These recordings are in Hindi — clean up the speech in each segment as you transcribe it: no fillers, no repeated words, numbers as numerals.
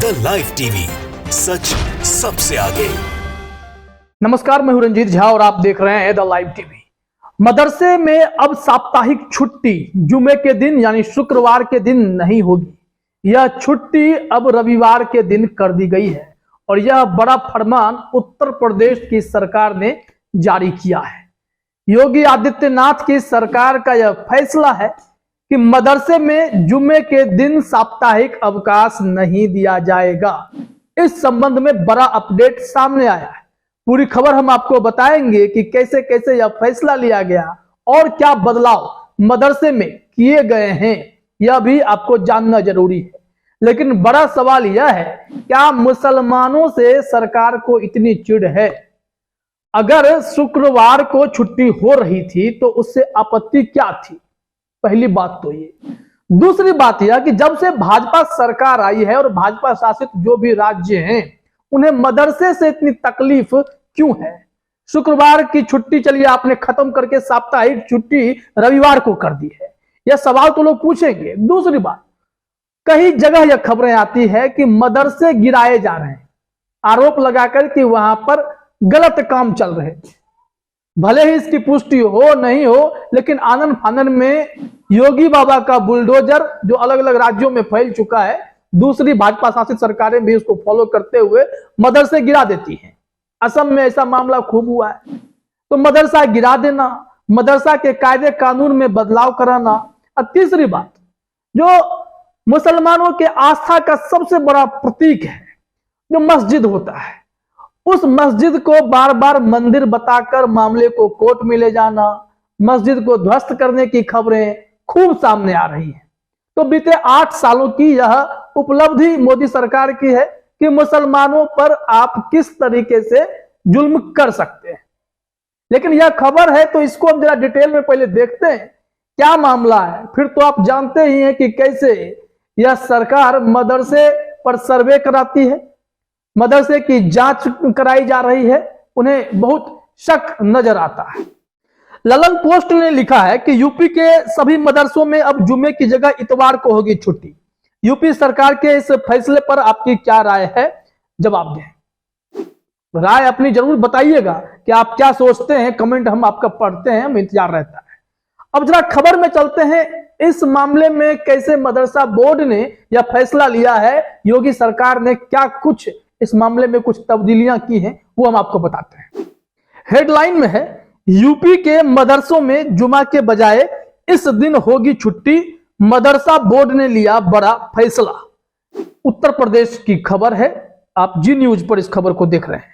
द लाइव टीवी, सच सबसे आगे। नमस्कार, मैं हूं रंजीत झा और आप देख रहे हैं द लाइव टीवी। मदरसे में अब साप्ताहिक छुट्टी जुमे के दिन यानी शुक्रवार के दिन नहीं होगी। यह छुट्टी अब रविवार के दिन कर दी गई है और यह बड़ा फरमान उत्तर प्रदेश की सरकार ने जारी किया है। योगी आदित्यनाथ की सरकार का यह फैसला है कि मदरसे में जुमे के दिन साप्ताहिक अवकाश नहीं दिया जाएगा। इस संबंध में बड़ा अपडेट सामने आया है। पूरी खबर हम आपको बताएंगे कि कैसे कैसे यह फैसला लिया गया और क्या बदलाव मदरसे में किए गए हैं, यह भी आपको जानना जरूरी है। लेकिन बड़ा सवाल यह है, क्या मुसलमानों से सरकार को इतनी चिढ़ है? अगर शुक्रवार को छुट्टी हो रही थी तो उससे आपत्ति क्या थी? पहली बात तो ये। दूसरी बात यह कि जब से भाजपा सरकार आई है और भाजपा शासित जो भी राज्य हैं, उन्हें मदरसे से इतनी तकलीफ क्यों है? शुक्रवार की छुट्टी चलिए आपने खत्म करके साप्ताहिक छुट्टी रविवार को कर दी है, यह सवाल तो लोग पूछेंगे। दूसरी बात, कई जगह यह खबरें आती है कि मदरसे गिराए जा रहे हैं, आरोप लगाकर कि वहां पर गलत काम चल रहे थे। भले ही इसकी पुष्टि हो नहीं हो, लेकिन आनन फानन में योगी बाबा का बुलडोजर जो अलग अलग राज्यों में फैल चुका है, दूसरी भाजपा शासित सरकारें भी उसको फॉलो करते हुए मदरसे गिरा देती हैं। असम में ऐसा मामला खूब हुआ है। तो मदरसा गिरा देना, मदरसा के कायदे कानून में बदलाव कराना। और तीसरी बात, जो मुसलमानों के आस्था का सबसे बड़ा प्रतीक है, जो मस्जिद होता है, उस मस्जिद को बार बार मंदिर बताकर मामले को कोर्ट में ले जाना, मस्जिद को ध्वस्त करने की खबरें खूब सामने आ रही हैं। तो बीते 8 सालों की यह उपलब्धि मोदी सरकार की है कि मुसलमानों पर आप किस तरीके से जुल्म कर सकते हैं। लेकिन यह खबर है तो इसको हम जरा डिटेल में पहले देखते हैं क्या मामला है। फिर तो आप जानते ही हैं कि कैसे यह सरकार मदरसे पर सर्वे कराती है, मदरसे की जांच कराई जा रही है, उन्हें बहुत शक नजर आता है। ललन पोस्ट ने लिखा है कि यूपी के सभी मदरसों में अब जुमे की जगह इतवार को होगी छुट्टी। यूपी सरकार के इस फैसले पर आपकी क्या राय है? जवाब दें, राय अपनी जरूर बताइएगा कि आप क्या सोचते हैं। कमेंट हम आपका पढ़ते हैं, हम इंतजार रहता है। अब जरा खबर में चलते हैं, इस मामले में कैसे मदरसा बोर्ड ने यह फैसला लिया है, योगी सरकार ने क्या कुछ इस मामले में कुछ तब्दीलियां की हैं, वो हम आपको बताते हैं। हेडलाइन में है, यूपी के मदरसों में जुमा के बजाय इस दिन होगी छुट्टी, मदरसा बोर्ड ने लिया बड़ा फैसला। उत्तर प्रदेश की खबर है, आप जी न्यूज पर इस खबर को देख रहे हैं।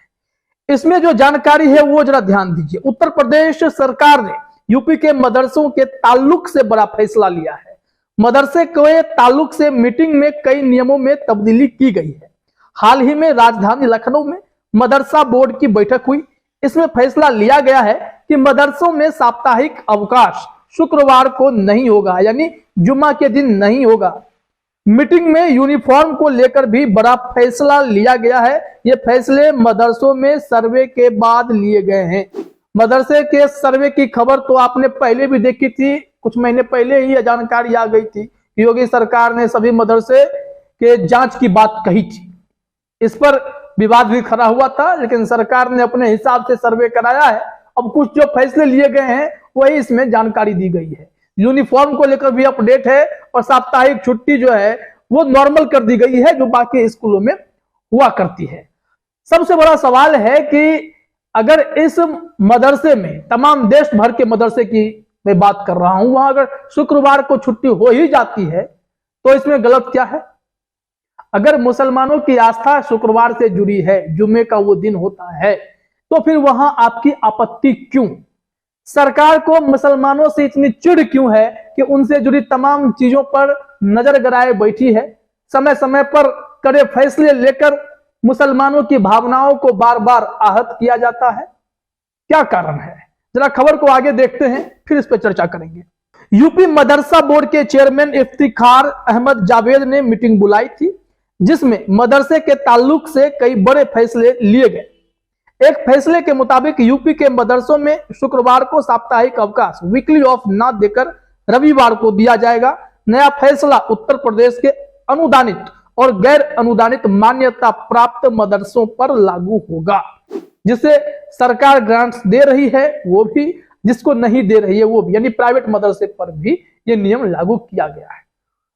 इसमें जो जानकारी है वो जरा ध्यान दीजिए। उत्तर प्रदेश सरकार ने यूपी के मदरसों के ताल्लुक से बड़ा फैसला लिया है। मदरसे के ताल्लुक से मीटिंग में कई नियमों में तब्दीली की गई है। हाल ही में राजधानी लखनऊ में मदरसा बोर्ड की बैठक हुई। इसमें फैसला लिया गया है कि मदरसों में साप्ताहिक अवकाश शुक्रवार को नहीं होगा, यानी जुम्मा के दिन नहीं होगा। मीटिंग में यूनिफॉर्म को लेकर भी बड़ा फैसला लिया गया है। ये फैसले मदरसों में सर्वे के बाद लिए गए हैं। मदरसे के सर्वे की खबर तो आपने पहले भी देखी थी, कुछ महीने पहले ही यह जानकारी आ गई थी। योगी सरकार ने सभी मदरसे के जांच की बात कही थी। इस पर विवाद भी खड़ा हुआ था, लेकिन सरकार ने अपने हिसाब से सर्वे कराया है। अब कुछ जो फैसले लिए गए हैं वही इसमें जानकारी दी गई है। यूनिफॉर्म को लेकर भी अपडेट है और साप्ताहिक छुट्टी जो है वो नॉर्मल कर दी गई है, जो बाकी स्कूलों में हुआ करती है। सबसे बड़ा सवाल है कि अगर इस मदरसे में, तमाम देश भर के मदरसे की मैं बात कर रहा हूं, वहां अगर शुक्रवार को छुट्टी हो ही जाती है तो इसमें गलत क्या है? अगर मुसलमानों की आस्था शुक्रवार से जुड़ी है, जुम्मे का वो दिन होता है, तो फिर वहां आपकी आपत्ति क्यों? सरकार को मुसलमानों से इतनी चिढ़ क्यों है कि उनसे जुड़ी तमाम चीजों पर नजर गड़ाए बैठी है? समय समय पर कड़े फैसले लेकर मुसलमानों की भावनाओं को बार बार आहत किया जाता है। क्या कारण है? जरा खबर को आगे देखते हैं, फिर इस पर चर्चा करेंगे। यूपी मदरसा बोर्ड के चेयरमैन इफ्तिखार अहमद जावेद ने मीटिंग बुलाई थी, जिसमें मदरसे के ताल्लुक से कई बड़े फैसले लिए गए। एक फैसले के मुताबिक यूपी के मदरसों में शुक्रवार को साप्ताहिक अवकाश, वीकली ऑफ ना देकर रविवार को दिया जाएगा। नया फैसला उत्तर प्रदेश के अनुदानित और गैर अनुदानित मान्यता प्राप्त मदरसों पर लागू होगा। जिसे सरकार ग्रांट्स दे रही है वो भी, जिसको नहीं दे रही है वो भी, यानी प्राइवेट मदरसे पर भी ये नियम लागू किया गया है।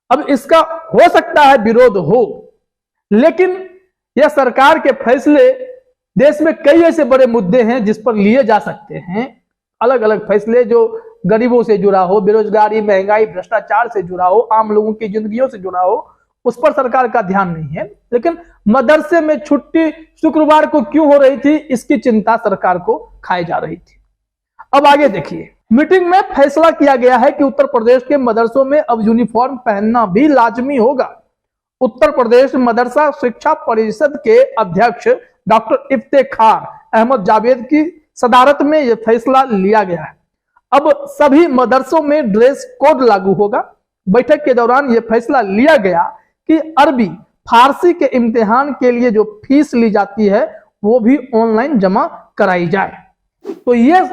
अब इसका हो सकता है विरोध हो, लेकिन यह सरकार के फैसले, देश में कई ऐसे बड़े मुद्दे हैं जिस पर लिए जा सकते हैं अलग अलग फैसले, जो गरीबों से जुड़ा हो, बेरोजगारी, महंगाई, भ्रष्टाचार से जुड़ा हो, आम लोगों की जिंदगियों से जुड़ा हो, उस पर सरकार का ध्यान नहीं है। लेकिन मदरसे में छुट्टी शुक्रवार को क्यों हो रही थी, इसकी चिंता सरकार को खाई जा रही थी। अब आगे देखिए, मीटिंग में फैसला किया गया है कि उत्तर प्रदेश के मदरसों में अब यूनिफॉर्म पहनना भी लाजमी होगा। उत्तर प्रदेश मदरसा शिक्षा परिषद के अध्यक्ष डॉक्टर इफ्तेखार अहमद जावेद की सदारत में यह फैसला लिया गया है। अब सभी मदरसों में ड्रेस कोड लागू होगा। बैठक के दौरान यह फैसला लिया गया कि अरबी फारसी के इम्तिहान के लिए जो फीस ली जाती है वो भी ऑनलाइन जमा कराई जाए। तो ये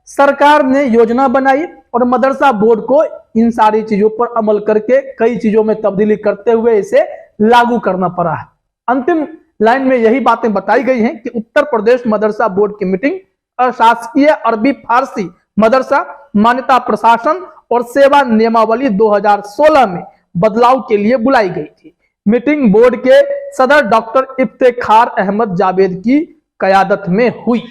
सरकार ने योजना बनाई और मदरसा बोर्ड को इन सारी चीजों पर अमल करके कई चीजों में तब्दीली करते हुए इसे लागू करना पड़ा है। अंतिम लाइन में यही बातें बताई गई हैं कि उत्तर प्रदेश मदरसा बोर्ड की मीटिंग अशासकीय अरबी फारसी मदरसा मान्यता प्रशासन और सेवा नियमावली 2016 में बदलाव के लिए बुलाई गई थी। मीटिंग बोर्ड के सदर डॉक्टर इफ्तेखार अहमद जावेद की क़यादत में हुई।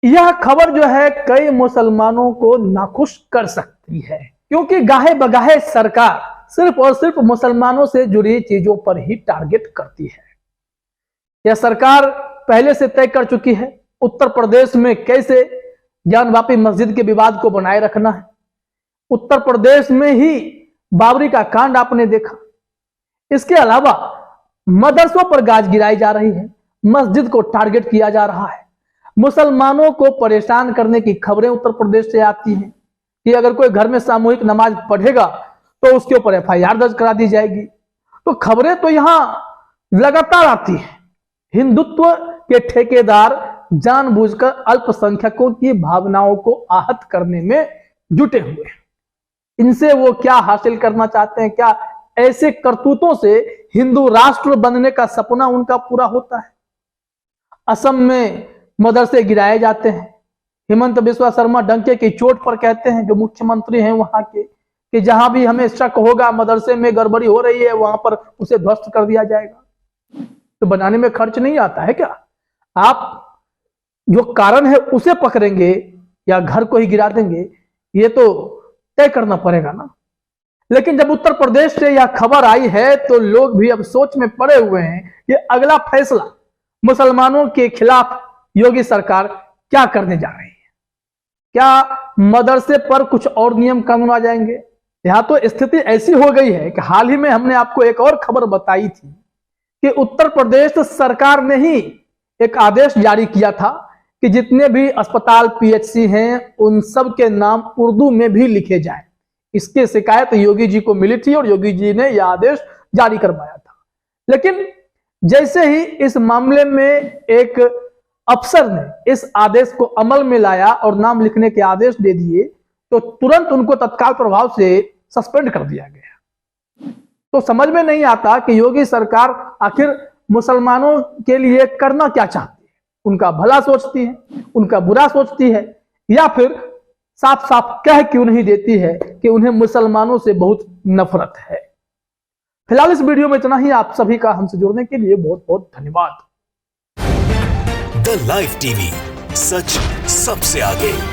यह खबर जो है कई मुसलमानों को नाखुश कर सकती है, क्योंकि गाहे बगाहे सरकार सिर्फ और सिर्फ मुसलमानों से जुड़ी चीजों पर ही टारगेट करती है। यह सरकार पहले से तय कर चुकी है उत्तर प्रदेश में कैसे ज्ञानवापी मस्जिद के विवाद को बनाए रखना है। उत्तर प्रदेश में ही बाबरी का कांड आपने देखा। इसके अलावा मदरसों पर गाज गिराई जा रही है, मस्जिद को टारगेट किया जा रहा है, मुसलमानों को परेशान करने की खबरें उत्तर प्रदेश से आती हैं कि अगर कोई घर में सामूहिक नमाज पढ़ेगा तो उसके ऊपर FIR दर्ज करा दी जाएगी। तो खबरें तो यहां लगातार आती हैं। हिंदुत्व के ठेकेदार जानबूझकर अल्पसंख्यकों की भावनाओं को आहत करने में जुटे हुए हैं। इनसे वो क्या हासिल करना चाहते हैं, क्या ऐसे करतूतों से हिंदू राष्ट्र बनने का सपना उनका पूरा होता है? असम में मदरसे गिराए जाते हैं। हेमंत बिस्वा शर्मा डंके की चोट पर कहते हैं, जो मुख्यमंत्री हैं वहां के, कि जहां भी हमें शक होगा मदरसे में गड़बड़ी हो रही है वहां पर उसे ध्वस्त कर दिया जाएगा। तो बनाने में खर्च नहीं आता है क्या? आप जो कारण है उसे पकड़ेंगे या घर को ही गिरा देंगे, ये तो तय करना पड़ेगा ना। लेकिन जब उत्तर प्रदेश से यह खबर आई है तो लोग भी अब सोच में पड़े हुए हैं कि अगला फैसला मुसलमानों के खिलाफ योगी सरकार क्या करने जा रही है। क्या मदरसे पर कुछ और नियम कानून आ जाएंगे? यहां तो स्थिति ऐसी हो गई है कि हाल ही में हमने आपको एक और खबर बताई थी कि उत्तर प्रदेश सरकार ने ही एक आदेश जारी किया था कि जितने भी अस्पताल PHC हैं उन सब के नाम उर्दू में भी लिखे जाए। इसकी शिकायत योगी जी को मिली थी और योगी जी ने यह आदेश जारी करवाया था। लेकिन जैसे ही इस मामले में एक अफसर ने इस आदेश को अमल में लाया और नाम लिखने के आदेश दे दिए तो तुरंत उनको तत्काल प्रभाव से सस्पेंड कर दिया गया। तो समझ में नहीं आता कि योगी सरकार आखिर मुसलमानों के लिए करना क्या चाहती है। उनका भला सोचती है, उनका बुरा सोचती है, या फिर साफ साफ कह क्यों नहीं देती है कि उन्हें मुसलमानों से बहुत नफरत है। फिलहाल इस वीडियो में इतना ही। आप सभी का हमसे जुड़ने के लिए बहुत बहुत धन्यवाद। द लाइव टीवी, सच सबसे आगे।